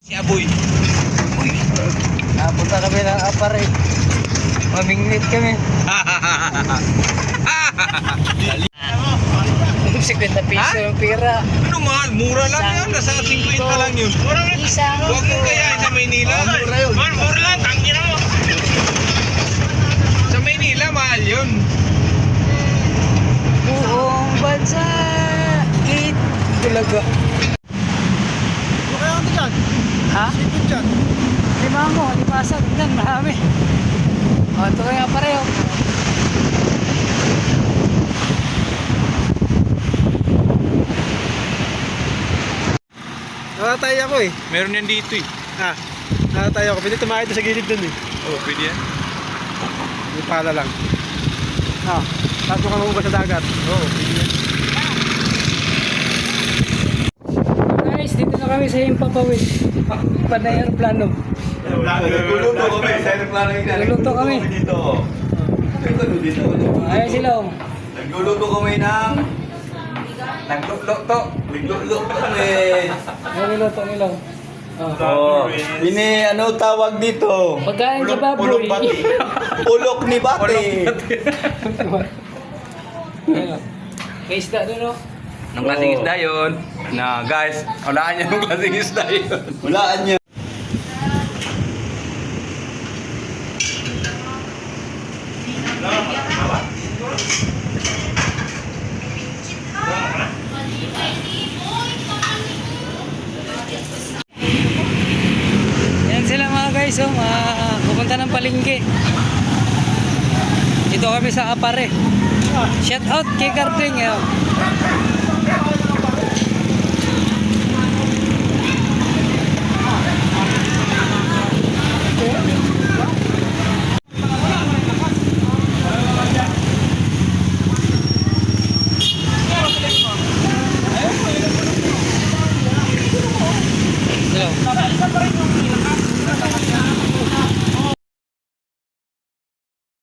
Si Aboy. Napunta kami ng apare. Mamingwit kami. 50 piso yung pira. Ano mahal? Mura lang yan. Nasa 50 lang yun. Isang Huwag mong kayain sa Maynila. Mura yun. Mura lang. Tangin mo. Sa Maynila, mahal yun. Buong bansa. Gate. Talaga. Ano kaya ano dyan? Ha? Sipit dyan. Limango, limasag. Yan, marami. O, ito kaya pareho. Nakatay ako eh. Meron yan dito eh. Nakatay ako. Pwede tumakit sa gilid dun eh. Oh, pwede yan. May pala lang. Tato ka mababa sa dagat. Oo, pwede yan. Guys, dito na kami sa Himpapawid. Panay aeroplano. Nagluluto kami, sa aeroplano yung Nagluluto kami. dito. Ayan sila. Nagluluto kami ng... Nagluluto kami. Ayan niluto nila. Oh, ini ano tawag dito? Pagkain sa baboy. Ulok ni Bati. Ayan. May isda doon, no? Anong klaseng isda yun? Na guys, hulaan niya anong klaseng isda yun. Hulaan niya. Yan sila mga guys, oh. Pupunta ng palengke. Dito kami sa Apare. Shout out kay Karding. Hello.